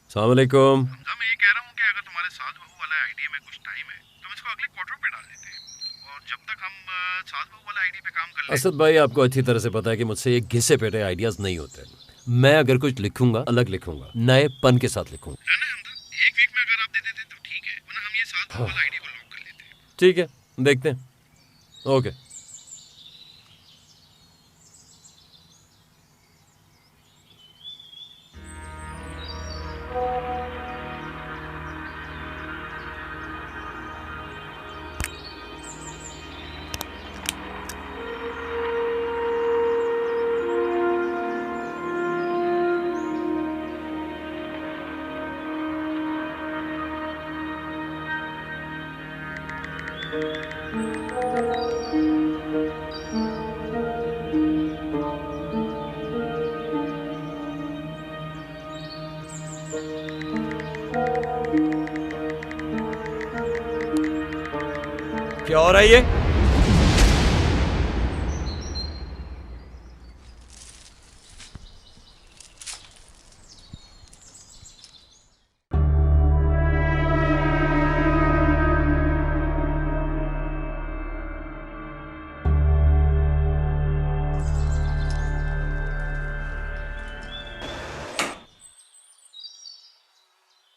अस्सलाम वालेकुम। हमजा, मैं ये कह रहा हूँ कि अगर तुम्हारे सास बहू वाला आईडिया में कुछ टाइम है तो हम इसको अगले क्वार्टर पे डाल देते हैं, और जब तक हम सास बहू वाला आईडिया पे काम कर लें। असद भाई, आपको अच्छी तरह से पता है कि मुझसे ये घिसे पेटे आइडियाज नहीं होते। मैं अगर कुछ लिखूंगा अलग लिखूंगा, नए पन के साथ लिखूंगा। है ना हमजा, एक वीक में अगर आप दे देते तो ठीक है, वरना हम ये सास बहू वाला आईडिया को लॉक कर लेते हैं। ठीक है, देखते हैं। ओके। क्या हो रहा है ये?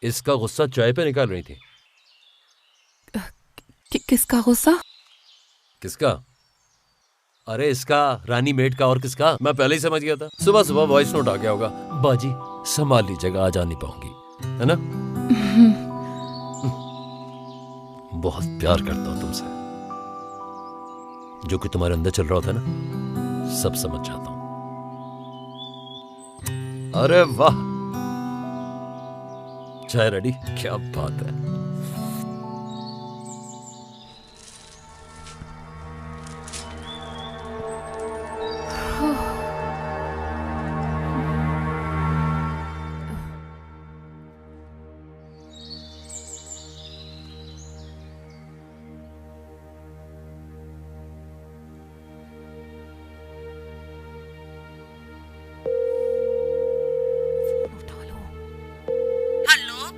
इसका गुस्सा चाय पे निकाल रही थी। किसका गुस्सा? किसका? अरे इसका, रानी मेड का। और किसका? मैं पहले ही समझ गया था। सुबह सुबह वॉइस नोट आ गया होगा। बाजी संभाल लीजिएगा, आज आ नहीं पाऊंगी, है ना? बहुत प्यार करता हूं तुमसे। जो कि तुम्हारे अंदर चल रहा होता है ना, सब समझ जाता हूं। अरे वाह, चाय रेडी? क्या बात है।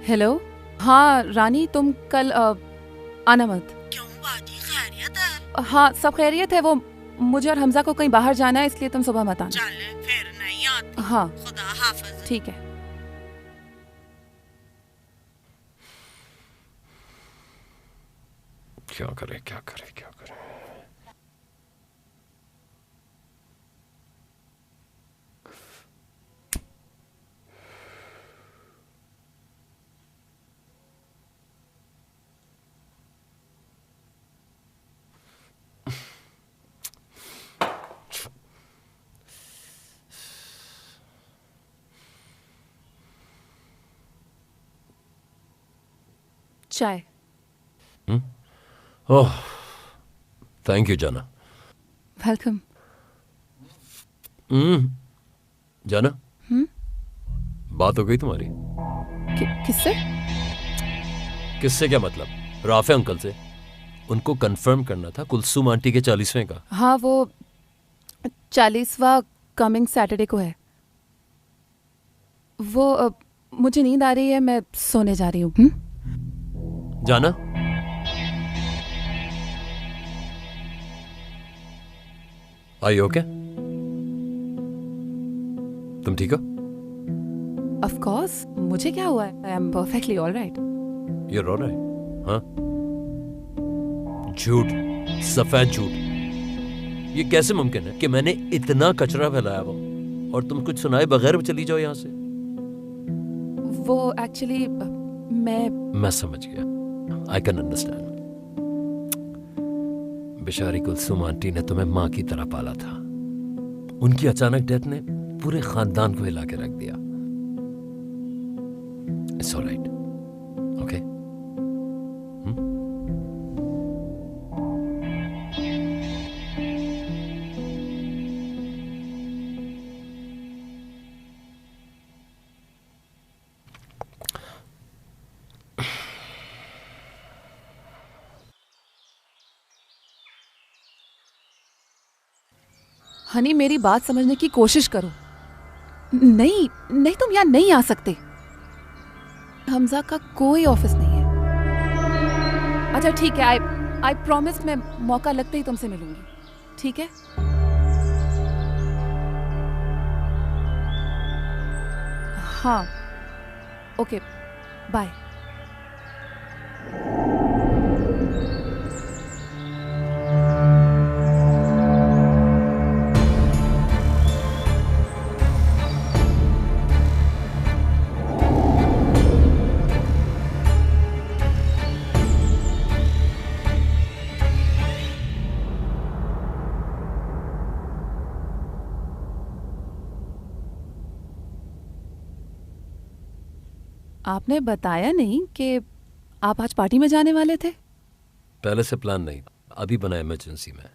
हेलो। हाँ रानी, तुम कल आना मत। क्यों बाजी, खैरियत है? हाँ सब खैरियत है। वो मुझे और हमजा को कहीं बाहर जाना है, इसलिए तुम सुबह मत आना। चल फिर नहीं आती। हाँ खुदा हाफिज। ठीक है। क्या करे क्या करे क्या करे। चाय। ओह, थैंक यू जाना। वेलकम। जाना, बात हो गई तुम्हारी? किससे? किससे क्या मतलब? राफे अंकल से। उनको कंफर्म करना था कुलसुम आंटी के 40वें का। हाँ वो 40वां कमिंग सैटरडे को है। वो मुझे नींद आ रही है, मैं सोने जा रही हूँ। जाना, आई ओके? तुम ठीक हो? ऑफ कोर्स, मुझे क्या हुआ है? I am perfectly alright. ये रो रहा है? हाँ, झूठ, सफेद झूठ। ये कैसे मुमकिन है कि मैंने इतना कचरा फैलाया वो, और तुम कुछ सुनाए बगैर चली जाओ यहां से? वो एक्चुअली मैं समझ गया। I can understand. बेचारी कुलसुम आंटी ने तुम्हें माँ की तरह पाला था। उनकी अचानक डेथ ने पूरे खानदान को हिला के रख दिया। It's alright, okay? हनी, मेरी बात समझने की कोशिश करो। नहीं नहीं, तुम यहाँ नहीं आ सकते। हमजा का कोई ऑफिस नहीं है। अच्छा ठीक है, आई प्रॉमिस मैं मौका लगते ही तुमसे मिलूंगी, ठीक है? हाँ, ओके, बाय। आपने बताया नहीं कि आप आज पार्टी में जाने वाले थे? पहले से प्लान नहीं, अभी बना इमरजेंसी में।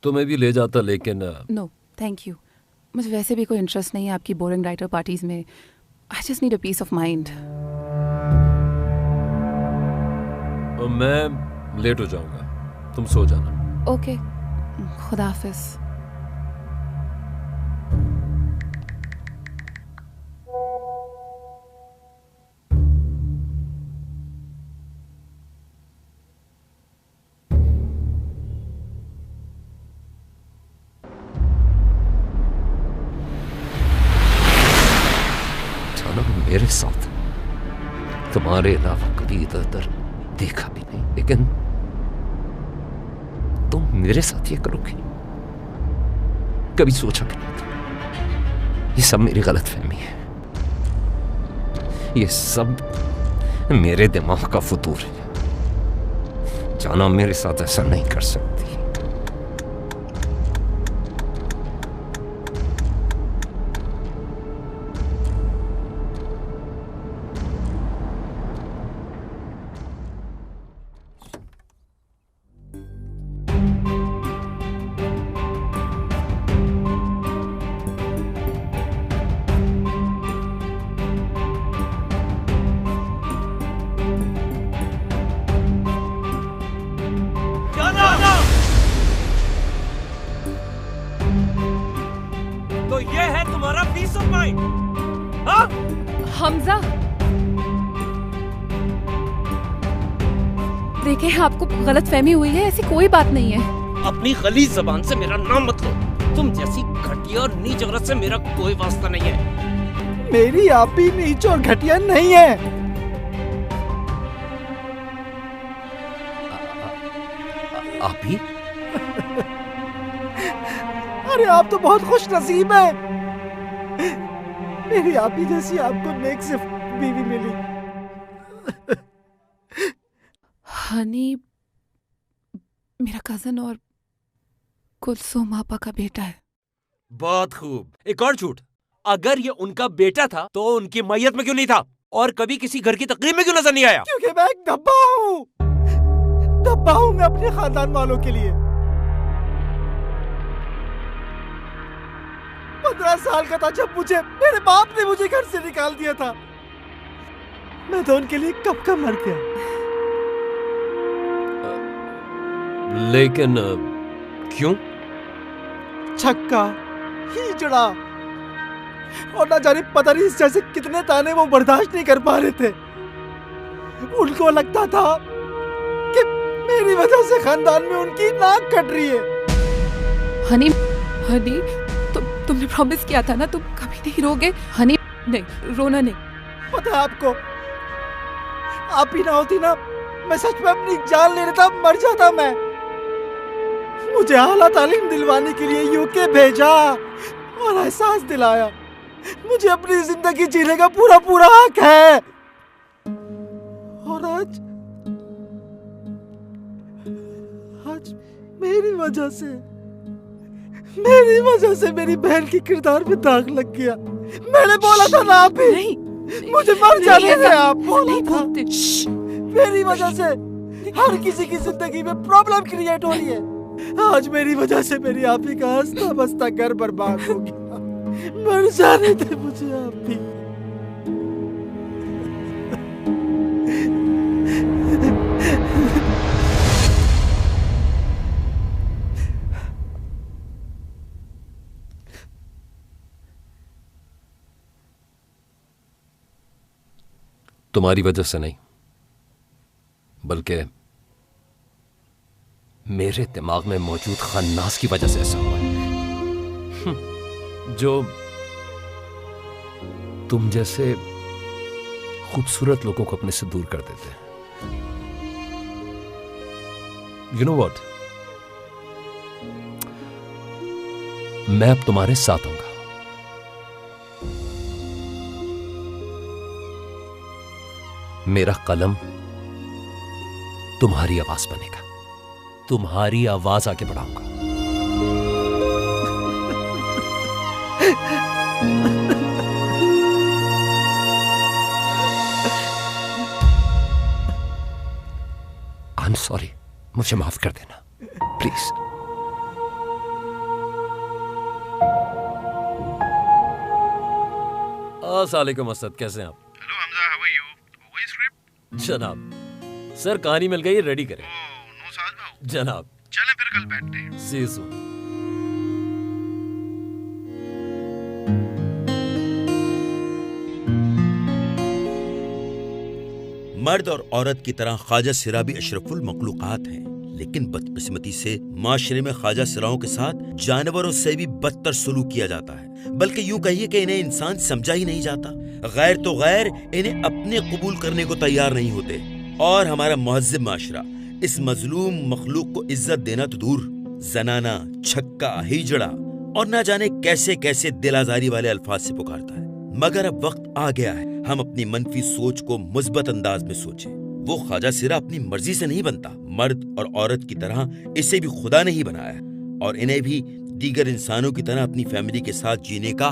तुम्हें भी ले जाता लेकिन नो थैंक यू, मुझे वैसे भी कोई इंटरेस्ट नहीं है आपकी बोरिंग राइटर पार्टीज में। I just need a piece of mind. मैं लेट हो जाऊंगा, तुम सो जाना। ओके, खुदा हाफिज। मेरे साथ तुम्हारे अलावा कभी इधर उधर देखा भी नहीं, लेकिन तुम मेरे साथ ये करोगे कभी सोचा भी नहीं था। ये सब मेरी गलतफहमी है, ये सब मेरे दिमाग का फतूर है। जाना मेरे साथ ऐसा नहीं कर सकती। तो ये है तुम्हारा पीस ऑफ माइंड? हाँ? हमजा, देखें आपको गलतफहमी हुई है, ऐसी कोई बात नहीं है। अपनी गलीज जबान से मेरा नाम मत लो। तुम जैसी घटिया और नीच औरत से मेरा कोई वास्ता नहीं है। मेरी आप ही नीच और घटिया नहीं है। आप ही? अरे आप तो बहुत खुश नसीब है, मेरी आप ही जैसी आपको नेक सिर्फ बीवी मिली। हनी मेरा कजन और कुलसुम आपा का बेटा है। बहुत खूब। एक और झूठ, अगर ये उनका बेटा था तो उनकी मैयत में क्यों नहीं था और कभी किसी घर की तकरीब में क्यों नजर नहीं आया? क्योंकि मैं एक धब्बा हूँ, धब्बा हूँ मैं अपने खानदान वालों के लिए। 15 साल का था जब मेरे बाप ने मुझे घर से निकाल दिया था। मैं तो उनके लिए कब का मर गया। लेकिन क्यों? छक्का हिजड़ा और ना जाने पता नहीं इस जैसे कितने ताने वो बर्दाश्त नहीं कर पा रहे थे। उनको लगता था कि मेरी वजह से खानदान में उनकी नाक कट रही है। हनी हनी तुमने प्रॉमिस किया था ना, तुम कभी नहीं रोगे। हनी नहीं, रोना नहीं। पता है आपको, आप ही ना होती ना, मैं सच में अपनी जान ले लेता, मर जाता मैं। मुझे आला तालीम दिलवाने के लिए यूके भेजा और एहसास दिलाया मुझे अपनी जिंदगी जीने का पूरा पूरा हक है। और आज मेरी वजह से मेरी बहन की किरदार में दाग लग गया। मैंने बोला था ना आप भी, नहीं मुझे मर जाने दे, आप बोला नहीं था। बोलते। श्श्श। मेरी वजह से हर किसी की जिंदगी में प्रॉब्लम क्रिएट हो रही है। आज मेरी वजह से मेरी आप ही का हंसता बसता घर बर्बाद हो गया। मर जाने दे मुझे आप भी। तुम्हारी वजह से नहीं, बल्कि मेरे दिमाग में मौजूद खन्नास की वजह से ऐसा हुआ है, जो तुम जैसे खूबसूरत लोगों को अपने से दूर कर देते हैं। यू नो व्हाट, मैं अब तुम्हारे साथ आऊंगा। मेरा कलम तुम्हारी आवाज बनेगा, तुम्हारी आवाज आगे बढ़ाऊंगा। आई एम सॉरी, मुझे माफ कर देना प्लीज। अस्सलामुअलैकुम असद, कैसे हैं आप? Hello Hamza, how are you? हो गई स्क्रिप्ट? जनाब, सर कहानी मिल गई, रेडी करें। ओह नो साज भाऊ, जनाब, चलें फिर कल बैठते हैं। सी यू सून। मर्द और औरत की तरह ख्वाजा सिरा भी अशरफुल मखलूकात हैं, लेकिन बदकिस्मती से माशरे में ख्वाजा सिराओं के साथ जानवरों से भी बदतर सलूक किया जाता है। बल्कि यूं कहिए कि इन्हें इंसान समझा ही नहीं जाता। गैर तो गैर इन्हें अपने कबूल करने को तैयार नहीं होते। और हमारा मुहज़्ज़िब माशरा इस मजलूम मखलूक को इज्जत देना तो दूर, जनाना, छक्का, हिजड़ा और ना जाने कैसे कैसे दिल आजारी वाले अल्फाज से पुकारता है। मगर अब वक्त आ गया है हम अपनी मनफी सोच को मुस्बत अंदाज में सोचें। वो ख्वाजा सिरा अपनी मर्जी से नहीं बनता। मर्द और औरत की तरह इसे भी खुदा ने ही बनाया और इन्हें भी दीगर इंसानों की तरह अपनी फैमिली के साथ जीने का